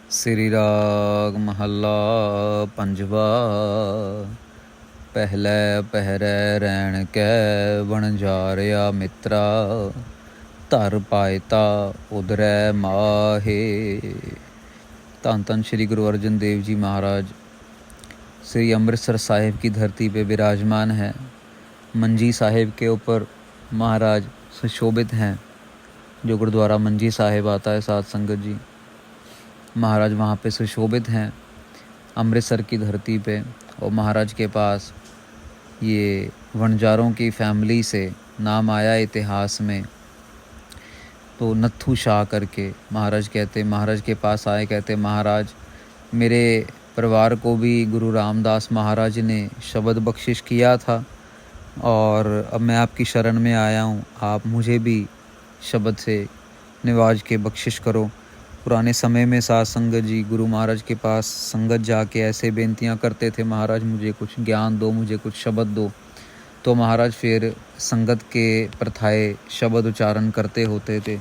ਸ੍ਰੀ ਰਾਗ ਮਹੱਲਾ ਪੰਜਵਾ। ਪਹਿਲੇ ਪਹਿਰੇ ਰਹਿਣ ਕੈ ਵਣਜਾਰਿਆ ਮਿੱਤਰਾ, ਧਰ ਪਾਇਤਾ ਉਧਰੈ ਮਾਹੇ। ਧੰਨ ਧੰਨ श्री गुरु अर्जन देव जी महाराज श्री अमृतसर साहिब की धरती पे विराजमान है। मंजी साहिब के ऊपर महाराज सुशोभित हैं। जो गुरुद्वारा मंजी साहिब आता है साध संगत जी, महाराज वहाँ पे सुशोभित हैं अमृतसर की धरती पे। और महाराज के पास ये वणजारों की फैमिली से नाम आया इतिहास में। तो नत्थू शाह करके महाराज कहते, महाराज के पास आए, कहते महाराज मेरे परिवार को भी गुरु रामदास महाराज ने शब्द बख्शिश किया था और अब मैं आपकी शरण में आया हूँ, आप मुझे भी शब्द से निवाज के बख्शिश करो। पुराने समय में साध संगत जी गुरु महाराज के पास संगत जाके ऐसे बेनतियाँ करते थे, महाराज मुझे कुछ ज्ञान दो, मुझे कुछ शब्द दो। तो महाराज फिर संगत के प्रथाए शब्द उच्चारण करते होते थे।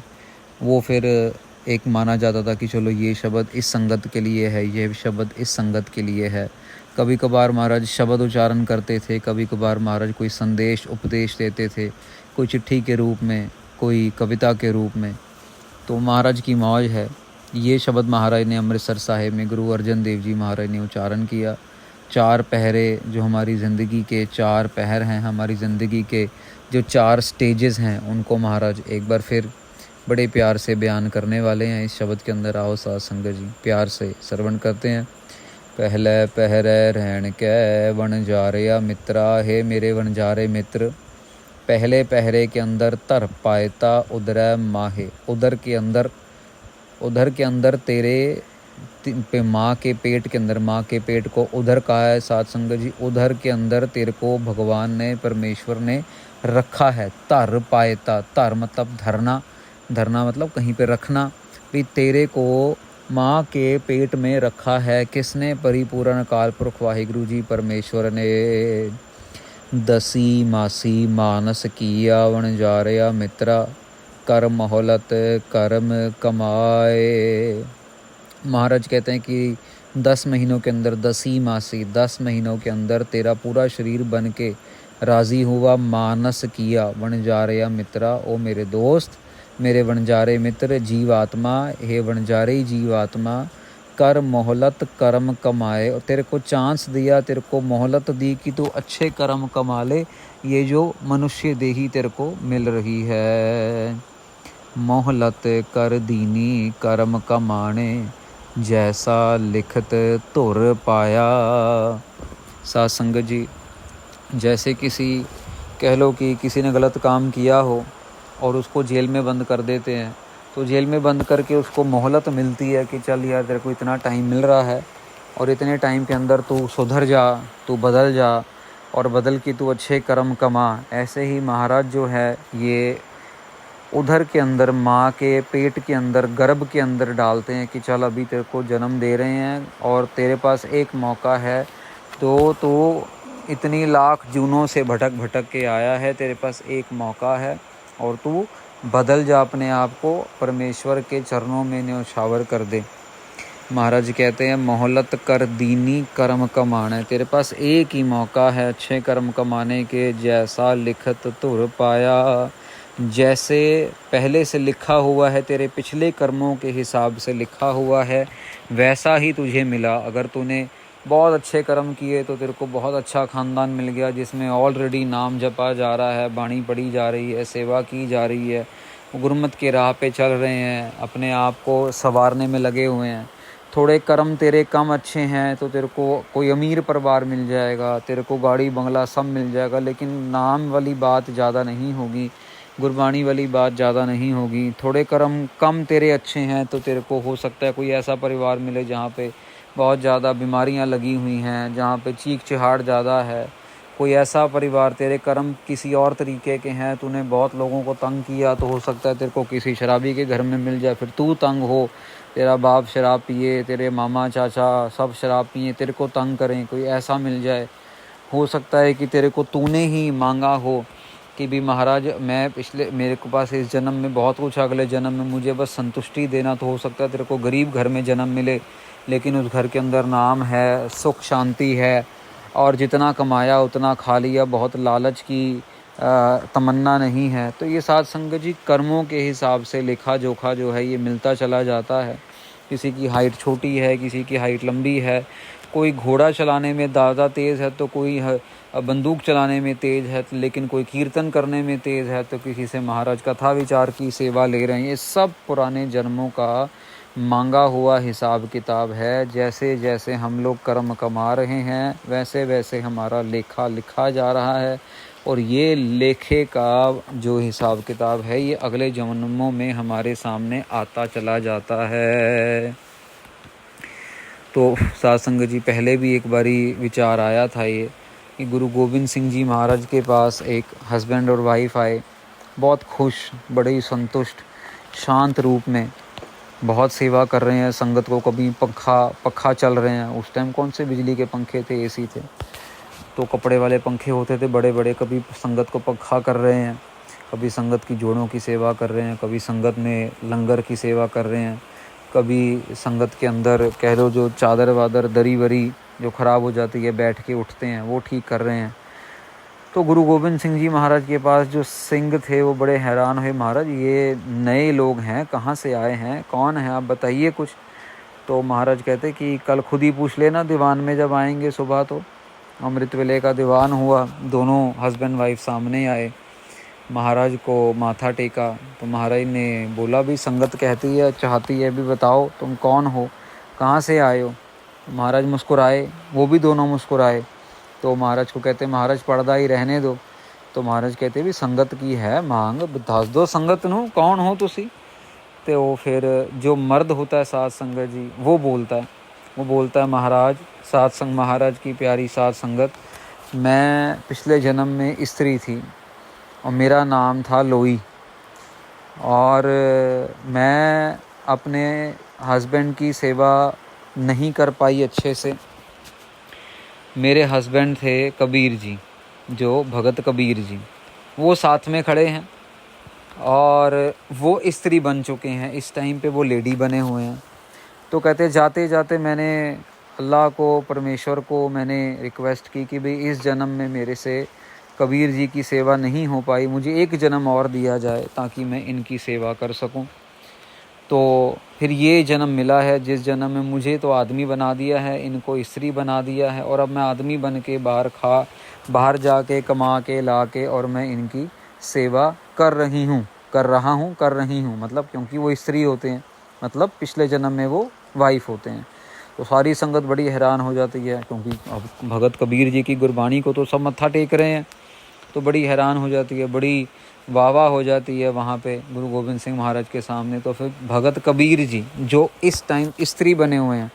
वो फिर एक माना जाता था कि चलो ये शब्द इस संगत के लिए है, ये शब्द इस संगत के लिए है। कभी कभार महाराज शब्द उच्चारण करते थे, कभी कभार महाराज कोई संदेश उपदेश देते थे, कोई चिट्ठी के रूप में, कोई कविता के रूप में। तो महाराज की मौज है। ये शब्द महाराज ने अमृतसर साहिब में गुरु अर्जन देव जी महाराज ने उच्चारण किया। चार पहरे जो हमारी ज़िंदगी के चार पहर हैं, हमारी ज़िंदगी के जो चार स्टेजेस हैं, उनको महाराज एक बार फिर बड़े प्यार से बयान करने वाले हैं इस शब्द के अंदर। आओ साध संगत जी प्यार से श्रवण करते हैं। पहले पहरे रहन कै वणजारिया मित्रा, हे मेरे वणजारे मित्र, पहले पहरे के अंदर तर पायता उदरै माहे। उधर के अंदर तेरे पे माँ के पेट के अंदर, माँ के पेट को उधर कहा है साध संगत जी। उधर के अंदर तेरे को भगवान ने, परमेश्वर ने रखा है। तर पायता, तर मतलब धरना, धरना मतलब कहीं पे रखना। भी तेरे को माँ के पेट में रखा है किसने? परिपूर्ण काल पुरख वाहिगुरु जी परमेश्वर ने। दसी मासी मानस किया वणजारिया मित्रा, कर मोहलत कर्म कमाए। महाराज कहते हैं कि 10 महीनों के अंदर, दसी मासी 10 महीनों के अंदर तेरा पूरा शरीर बन के राज़ी हुआ। मानस किया वणजारिया मित्रा, ओ मेरे दोस्त, मेरे वणजारे मित्र, जीवात्मा, हे वणजारे जीवात्मा, कर मोहलत कर्म कमाए। और तेरे को चांस दिया, तेरे को मोहलत दी कि तू अच्छे कर्म कमा ले। ये जो मनुष्य देही तेरे को मिल रही है। मोहलत कर दीनी कर्म कमाने, जैसा लिखत धुर पाया। साध संगत जी, जैसे किसी कह लो कि किसी ने गलत काम किया हो और उसको जेल में बंद कर देते हैं, तो जेल में बंद करके उसको मोहलत मिलती है कि चल यार तेरे को इतना टाइम मिल रहा है और इतने टाइम के अंदर तू सुधर जा, तू बदल जा और बदल के तू अच्छे कर्म कमा। ऐसे ही महाराज जो है ये उधर के अंदर, माँ के पेट के अंदर, गर्भ के अंदर डालते हैं कि चल अभी तेरे को जन्म दे रहे हैं और तेरे पास एक मौका है। तो तू इतनी लाख जूनों से भटक भटक के आया है, तेरे पास एक मौका है और तू बदल जा, अपने आप को परमेश्वर के चरणों में न्यौछावर कर दे। महाराज कहते हैं मोहलत कर दीनी कर्म कमाने, तेरे पास एक ही मौका है अच्छे कर्म कमाने के। जैसा लिखत धुर पाया, जैसे पहले से लिखा हुआ है, तेरे पिछले कर्मों के हिसाब से लिखा हुआ है, वैसा ही तुझे मिला। अगर तूने बहुत अच्छे कर्म किए तो तेरे को बहुत अच्छा ख़ानदान मिल गया, जिसमें ऑलरेडी नाम जपा जा रहा है, बाणी पढ़ी जा रही है, सेवा की जा रही है, गुरमत के राह पे चल रहे हैं, अपने आप को संवारने में लगे हुए हैं। थोड़े कर्म तेरे कम अच्छे हैं तो तेरे को कोई अमीर परिवार मिल जाएगा, तेरे को गाड़ी बंगला सब मिल जाएगा, लेकिन नाम वाली बात ज़्यादा नहीं होगी, गुरबाणी वाली बात ज़्यादा नहीं होगी। थोड़े कर्म कम तेरे अच्छे हैं तो तेरे को हो सकता है कोई ऐसा परिवार मिले जहाँ पे बहुत ज़्यादा बीमारियाँ लगी हुई हैं, जहाँ पे चीख चिहाड़ ज़्यादा है। कोई ऐसा परिवार, तेरे कर्म किसी और तरीके के हैं, तूने बहुत लोगों को तंग किया तो हो सकता है तेरे को किसी शराबी के घर में मिल जाए, फिर तू तंग हो। तेरा बाप शराब पिए, तेरे मामा चाचा सब शराब पिए, तेरे को तंग करें, कोई ऐसा मिल जाए। हो सकता है कि तेरे को तूने ही मांगा हो कि भी महाराज मैं मेरे को पास इस जन्म में बहुत कुछ, अगले जन्म में मुझे बस संतुष्टि देना, तो हो सकता है तेरे को गरीब घर में जन्म मिले, लेकिन उस घर के अंदर नाम है, सुख शांति है, और जितना कमाया उतना खा लिया, बहुत लालच की तमन्ना नहीं है। तो ये साध संगत जी कर्मों के हिसाब से लेखा जोखा जो है ये मिलता चला जाता है। किसी की हाइट छोटी है, किसी की हाइट लंबी है, कोई घोड़ा चलाने में ज़्यादा तेज़ है तो कोई बंदूक चलाने में तेज़ है, लेकिन कोई कीर्तन करने में तेज़ है, तो किसी से महाराज कथा विचार की सेवा ले रहे हैं। ये सब पुराने जन्मों का मांगा हुआ हिसाब किताब है। जैसे जैसे हम लोग कर्म कमा रहे हैं वैसे वैसे हमारा लेखा लिखा जा रहा है, और ये लेखे का जो हिसाब किताब है ये अगले जन्मों में हमारे सामने आता चला जाता है। तो साध संगत जी पहले भी एक बारी विचार आया था ये कि गुरु गोविंद सिंह जी महाराज के पास एक हस्बैंड और वाइफ आए, बहुत खुश, बड़े ही संतुष्ट, शांत रूप में बहुत सेवा कर रहे हैं संगत को। कभी पखा चल रहे हैं, उस टाइम कौन से बिजली के पंखे थे, एसी थे, तो कपड़े वाले पंखे होते थे बड़े बड़े। कभी संगत को पखा कर रहे हैं, कभी संगत की जोड़ों की सेवा कर रहे हैं, कभी संगत में लंगर की सेवा कर रहे हैं, कभी संगत के अंदर कह लो जो चादर वादर दरी वरी जो ख़राब हो जाती है, बैठ के उठते हैं, वो ठीक कर रहे हैं। तो गुरु गोविंद सिंह जी महाराज के पास जो सिंह थे वो बड़े हैरान हुए, महाराज ये नए लोग हैं, कहाँ से आए हैं, कौन है, आप बताइए कुछ। तो महाराज कहते कि कल खुद ही पूछ लेना दीवान में जब आएंगे सुबह। तो अमृत वेले का दीवान हुआ, दोनों हस्बैंड वाइफ सामने आए, महाराज को माथा टेका। तो महाराज ने बोला भी संगत कहती है चाहती है भी बताओ तुम कौन हो, कहाँ से आए हो। महाराज मुस्कुराए, वो भी दोनों मुस्कुराए। तो महाराज को कहते महाराज पर्दा ही रहने दो। तो महाराज कहते भी संगत की है मांग, दस दो संगत नू कौन हो तुसी। तो फिर जो मर्द होता है साध संगत जी वो बोलता है महाराज, साध संग महाराज की प्यारी साध संगत, मैं पिछले जन्म में स्त्री थी और मेरा नाम था लोई, और मैं अपने हस्बैंड की सेवा नहीं कर पाई अच्छे से। मेरे हस्बैंड थे कबीर जी, जो भगत कबीर जी, वो साथ में खड़े हैं और वो स्त्री बन चुके हैं, इस टाइम पे वो लेडी बने हुए हैं। तो कहते जाते जाते मैंने अल्लाह को, परमेश्वर को मैंने रिक्वेस्ट की कि भाई इस जन्म में मेरे से कबीर जी की सेवा नहीं हो पाई, मुझे एक जन्म और दिया जाए ताकि मैं इनकी सेवा कर सकूं। तो फिर ये जन्म मिला है जिस जन्म में मुझे तो आदमी बना दिया है, इनको स्त्री बना दिया है, और अब मैं आदमी बन के बाहर जाके कमा के ला के और मैं इनकी सेवा कर रही हूँ, मतलब क्योंकि वो स्त्री होते हैं, मतलब पिछले जन्म में वो वाइफ होते हैं। तो सारी संगत बड़ी हैरान हो जाती है, क्योंकि अब भगत कबीर जी की गुरबाणी को तो सब मत्था टेक रहे हैं, तो बड़ी हैरान हो जाती है, बड़ी वाह हो जाती है वहाँ पे गुरु गोविंद सिंह महाराज के सामने। तो फिर भगत कबीर जी जो इस टाइम स्त्री बने हुए हैं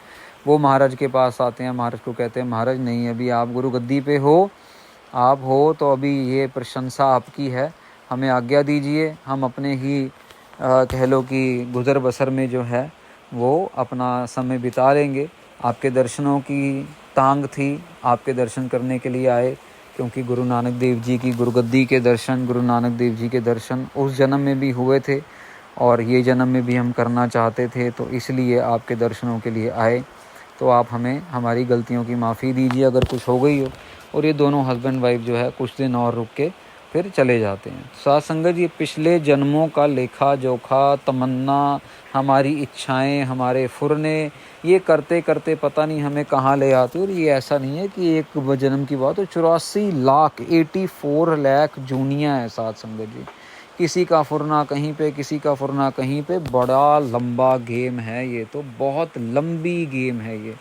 वो महाराज के पास आते हैं, महाराज को कहते हैं महाराज नहीं, अभी आप गुरु गद्दी पे हो, आप हो तो अभी ये प्रशंसा आपकी है, हमें आज्ञा दीजिए, हम अपने ही कह लो कि गुज़र बसर में जो है वो अपना समय बिता लेंगे। आपके दर्शनों की तांग थी, आपके दर्शन करने के लिए आए, क्योंकि गुरु नानक देव जी की गुरुगद्दी के दर्शन, गुरु नानक देव जी के दर्शन उस जन्म में भी हुए थे और ये जन्म में भी हम करना चाहते थे, तो इसलिए आपके दर्शनों के लिए आए। तो आप हमें हमारी गलतियों की माफ़ी दीजिए अगर कुछ हो गई हो। और ये दोनों हस्बैंड वाइफ जो है कुछ दिन और रुक के फिर चले जाते हैं। साथ संगत ये पिछले जन्मों का लेखा जोखा, तमन्ना, हमारी इच्छाएं, हमारे फुरने, ये करते करते पता नहीं हमें कहाँ ले आते। और ये ऐसा नहीं है कि एक जन्म की बात हो, 84 लाख 84 लाख जूनिया है साथ संगत जी। किसी का फुरना कहीं पे, किसी का फुरना कहीं पे, बड़ा लंबा गेम है ये, तो बहुत लंबी गेम है ये।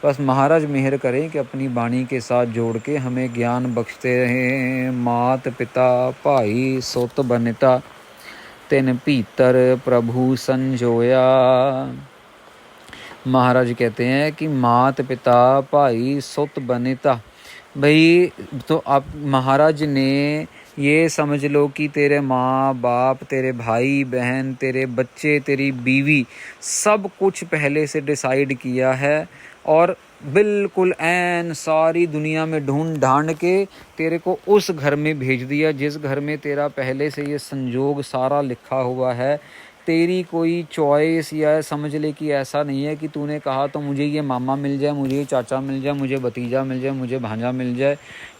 बस महाराज मेहर करें कि अपनी वाणी के साथ जोड़ के हमें ज्ञान बख्शते रहें। मात पिता भाई सुत बनिता, तिन भीतर प्रभु संजोया। महाराज कहते हैं कि मात पिता भाई सुत बनिता, भाई तो आप महाराज ने ये समझ लो कि तेरे माँ बाप, तेरे भाई बहन, तेरे बच्चे, तेरी बीवी, सब कुछ पहले से डिसाइड किया है और बिल्कुल ऐन सारी दुनिया में ढूंढ ढांड के तेरे को उस घर में भेज दिया जिस घर में तेरा पहले से ये संजोग सारा लिखा हुआ है। तेरी कोई चॉइस या समझ ले कि ऐसा नहीं है कि तूने कहा तो मुझे ये मामा मिल जाए, मुझे ये चाचा मिल जाए, मुझे भतीजा मिल जाए, मुझे भांजा मिल जाए।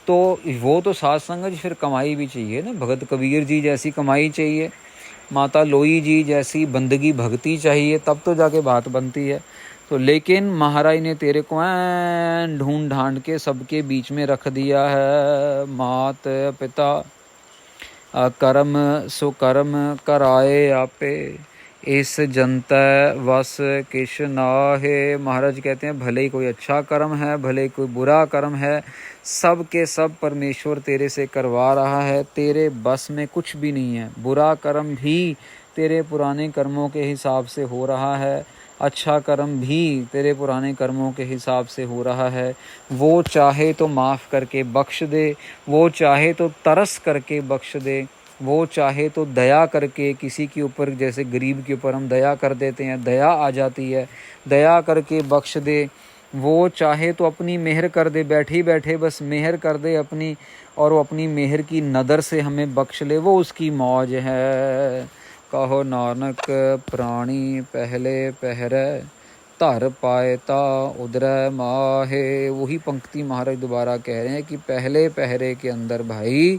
तो वो तो साथ संगत फिर कमाई भी चाहिए ना। भगत कबीर जी जैसी कमाई चाहिए, माता लोई जी जैसी बंदगी भक्ति चाहिए, तब तो जाके बात बनती है। तो लेकिन महाराज ने तेरे को ऐन ढूंढ ढांड के सबके बीच में रख दिया है। मात पिता कर्म सुकर्म कराए आपे, इस जनता वस किश नाहे। महाराज कहते हैं भले ही कोई अच्छा कर्म है, भले ही कोई बुरा कर्म है, सब के सब परमेश्वर तेरे से करवा रहा है। तेरे बस में कुछ भी नहीं है। बुरा कर्म भी तेरे पुराने कर्मों के हिसाब से हो रहा है, अच्छा कर्म भी तेरे पुराने कर्मों के हिसाब से हो रहा है। वो चाहे तो माफ़ करके बख्श दे, वो चाहे तो तरस करके बख्श दे, वो चाहे तो दया करके किसी के ऊपर, जैसे गरीब के ऊपर हम दया कर देते हैं, दया आ जाती है, दया करके बख्श दे। वो चाहे तो अपनी मेहर कर दे, बैठी बैठे बस मेहर कर दे अपनी, और वो अपनी मेहर की नदर से हमें बख्श ले, वो उसकी मौज है। कहो नानक प्राणी पहले पहरे, धर पायता उदरै माहे। वही पंक्ति महाराज दोबारा कह रहे हैं कि पहले पहरे के अंदर भाई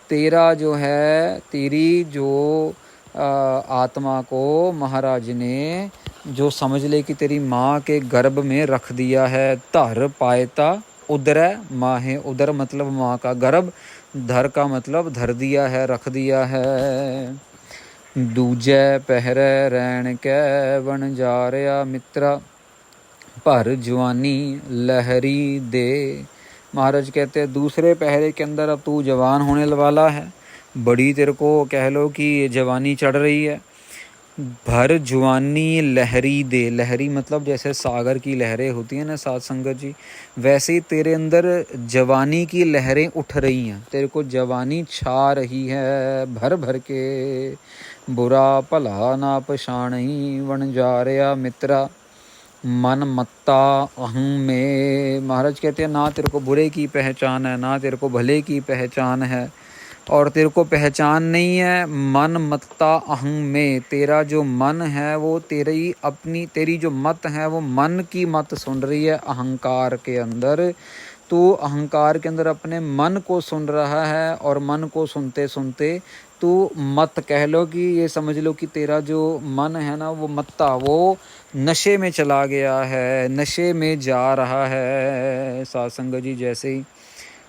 तेरा जो है, तेरी जो आत्मा को महाराज ने जो समझ ले कि तेरी माँ के गर्भ में रख दिया है। धर पायता उदरै माहे, उदर मतलब माँ का गर्भ, धर का मतलब धर दिया है, रख दिया है। दूजे पहरे रैन कै वन जारिया मित्रा, भर जवानी लहरी दे। महाराज कहते हैं दूसरे पहरे के अंदर अब तू जवान होने वाला है, बड़ी तेरे को कह लो कि जवानी चढ़ रही है। भर जवानी लहरी दे, लहरी मतलब जैसे सागर की लहरें होती हैं ना साथ संगत जी, वैसे ही तेरे अंदर जवानी की लहरें उठ रही हैं, तेरे को जवानी छा रही है भर भर के। बुरा भला ना पछाणही, वन जारिया मित्रा, मन मत्ता अहं में। महाराज कहते हैं ना तेरे को बुरे की पहचान है, ना तेरे को भले की पहचान है, और तेरे को पहचान नहीं है मन मत्ता अहं में। तेरा जो मन है वो तेरी अपनी, तेरी जो मत है वो मन की मत सुन रही है अहंकार के अंदर। तू अहंकार के अंदर अपने मन को सुन रहा है, और मन को सुनते सुनते तू मत कह लो कि ये समझ लो कि तेरा जो मन है ना वो मत्ता, वो नशे में चला गया है, नशे में जा रहा है। साथ संगत जी जैसे ही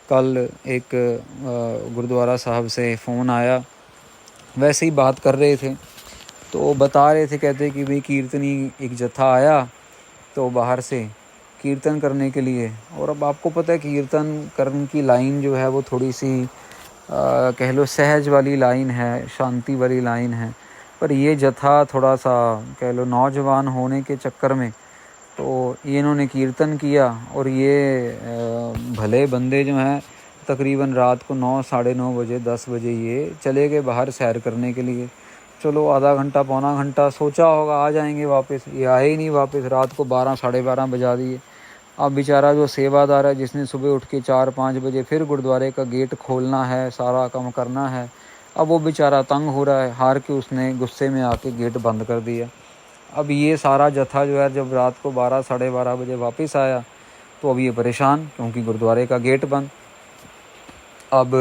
कल एक गुरुद्वारा साहब से फ़ोन आया, वैसे ही बात कर रहे थे तो बता रहे थे, कहते कि भाई कीर्तनी एक जत्था आया तो बाहर से कीर्तन करने के लिए। और अब आपको पता है कीर्तन करने की लाइन जो है वो थोड़ी सी कह लो सहज वाली लाइन है, शांति वाली लाइन है। पर ये जत्था थोड़ा सा कह लो नौजवान होने के चक्कर में तो ये इन्होंने कीर्तन किया, और ये भले बंदे जो हैं तकरीबन रात को 9 साढ़े 9 बजे 10 बजे ये चले गए बाहर सैर करने के लिए। चलो आधा घंटा पौना घंटा सोचा होगा आ जाएंगे वापस, ये आए ही नहीं वापस, रात को 12 साढ़े 12 बजा दिए। अब बेचारा जो सेवादार है जिसने सुबह उठ के 4-5 बजे फिर गुरुद्वारे का गेट खोलना है, सारा काम करना है, अब वो बेचारा तंग हो रहा है, हार के उसने गुस्से में आके गेट बंद कर दिया। अब ये सारा जत्था जो है जब रात को 12 साढ़े 12 बजे वापस आया तो अब ये परेशान, क्योंकि गुरुद्वारे का गेट बंद। अब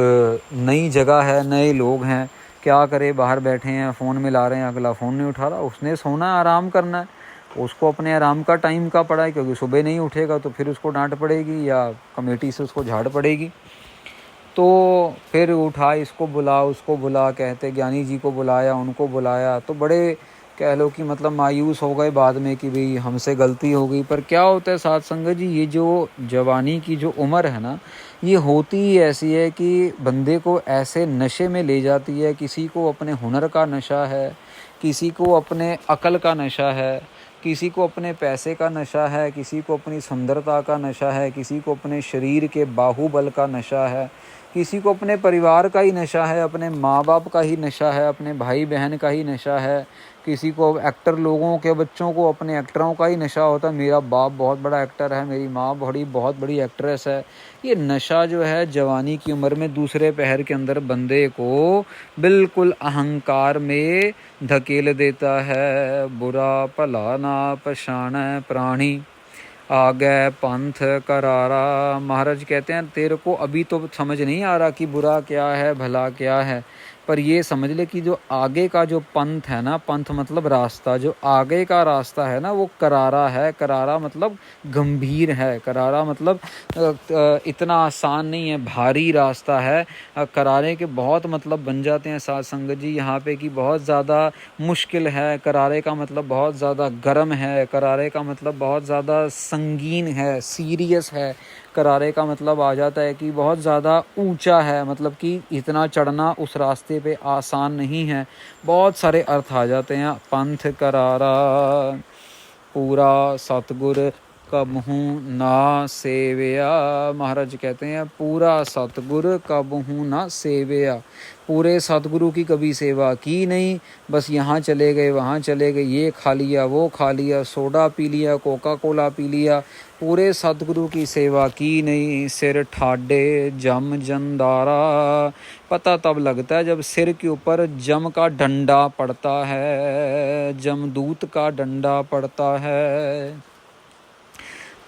नई जगह है, नए लोग हैं, क्या करे, बाहर बैठे हैं, फ़ोन मिला रहे हैं, अगला फ़ोन नहीं उठा रहा। उसने सोना आराम करना है, उसको अपने आराम का टाइम का पड़ा है, क्योंकि सुबह नहीं उठेगा तो फिर उसको डांट पड़ेगी या कमेटी से उसको झाड़ पड़ेगी। तो फिर उठा, इसको बुला उसको बुला, कहते ज्ञानी जी को बुलाया, उनको बुलाया, तो बड़े कह लो कि मतलब मायूस हो गए बाद में कि भाई हमसे गलती हो गई। पर क्या होता है साथ संगत जी, ये जो जवानी की जो उम्र है ना, ये होती ही ऐसी है कि बंदे को ऐसे नशे में ले जाती है। किसी को अपने हुनर का नशा है, किसी को अपने अकल का नशा है, किसी को अपने पैसे का नशा है, किसी को अपनी सुंदरता का नशा है, किसी को अपने शरीर के बाहुबल का नशा है, किसी को अपने परिवार का ही नशा है, अपने माँ बाप का ही नशा है, अपने भाई बहन का ही नशा है, किसी को एक्टर लोगों के बच्चों को अपने एक्टरों का ही नशा होता है। मेरा बाप बहुत बड़ा एक्टर है, मेरी माँ बहुत बड़ी एक्ट्रेस है। ये नशा जो है जवानी की उम्र में दूसरे पहर के अंदर बंदे को बिल्कुल अहंकार में धकेल देता है। बुरा भला ना पछाणै प्राणी, आ गए पंथ करारा। महाराज कहते हैं तेरे को अभी तो समझ नहीं आ रहा कि बुरा क्या है भला क्या है, पर ये समझ ले कि जो आगे का जो पंथ है ना, पंथ मतलब रास्ता, जो आगे का रास्ता है ना वो करारा है। करारा मतलब गंभीर है, करारा मतलब इतना आसान नहीं है, भारी रास्ता है। करारे के बहुत मतलब बन जाते हैं साध संगत जी यहाँ पे कि बहुत ज़्यादा मुश्किल है। करारे का मतलब बहुत ज़्यादा गर्म है, करारे का मतलब बहुत ज़्यादा संगीन है, सीरियस है। करारे का मतलब आ जाता है कि बहुत ज़्यादा ऊंचा है, मतलब कि इतना चढ़ना उस रास्ते पे आसान नहीं है। बहुत सारे अर्थ आ जाते हैं। पंथ करारा पूरा सतगुर कबहू ना सेवया। महाराज कहते हैं पूरा सतगुर कबहू ना सेवया, पूरे सतगुरु की कभी सेवा की नहीं, बस यहाँ चले गए वहाँ चले गए, ये खा लिया वो खा लिया, सोडा पी लिया, कोका कोला पी लिया, पूरे सतगुरु की सेवा की नहीं। सिर ठाडे जम जंदारा, पता तब लगता है जब सिर के ऊपर जम का डंडा पड़ता है, जमदूत का डंडा पड़ता है।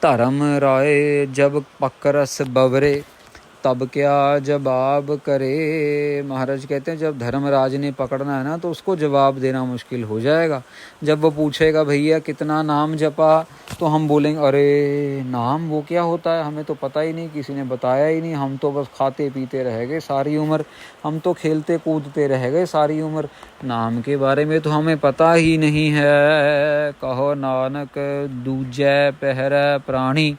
धर्म राय जब पकरस बवरे, तब क्या जवाब करे। महाराज कहते हैं जब धर्मराज ने पकड़ना है ना तो उसको जवाब देना मुश्किल हो जाएगा। जब वो पूछेगा भैया कितना नाम जपा, तो हम बोलेंगे अरे नाम वो क्या होता है, हमें तो पता ही नहीं, किसी ने बताया ही नहीं, हम तो बस खाते पीते रह गए सारी उम्र, हम तो खेलते कूदते रह गए सारी उम्र, नाम के बारे में तो हमें पता ही नहीं है। कहो नानक दूजै पहरै प्राणी,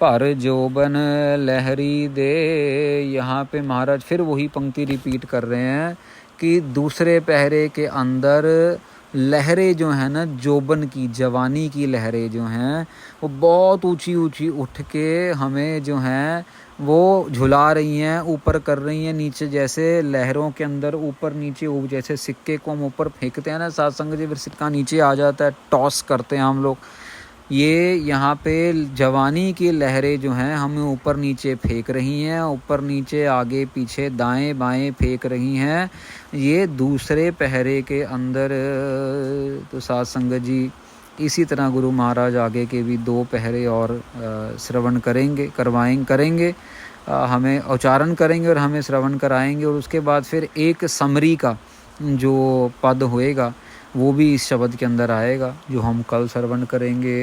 पर जोबन लहरी दे। यहाँ पे महाराज फिर वही पंक्ति रिपीट कर रहे हैं कि दूसरे पहरे के अंदर लहरें जो हैं ना, जोबन की जवानी की लहरें जो हैं वो बहुत ऊंची ऊंची उठ के हमें जो हैं वो झुला रही हैं, ऊपर कर रही हैं नीचे, जैसे लहरों के अंदर ऊपर नीचे जैसे सिक्के को हम ऊपर फेंकते हैं ना सात्संग जी, फिर सिक्का नीचे आ जाता है, टॉस करते हैं हम लोग। ये यहाँ पे जवानी की लहरें जो हैं हमें ऊपर नीचे फेंक रही हैं, ऊपर नीचे आगे पीछे दाएं बाएं फेंक रही हैं। ये दूसरे पहरे के अंदर। तो साध संगत जी इसी तरह गुरु महाराज आगे के भी 2 पहरे और श्रवण करेंगे, हमें उच्चारण करेंगे और हमें श्रवण कराएंगे, और उसके बाद फिर एक समरी का जो पद होएगा वो भी इस शब्द के अंदर आएगा जो हम कल श्रवण करेंगे।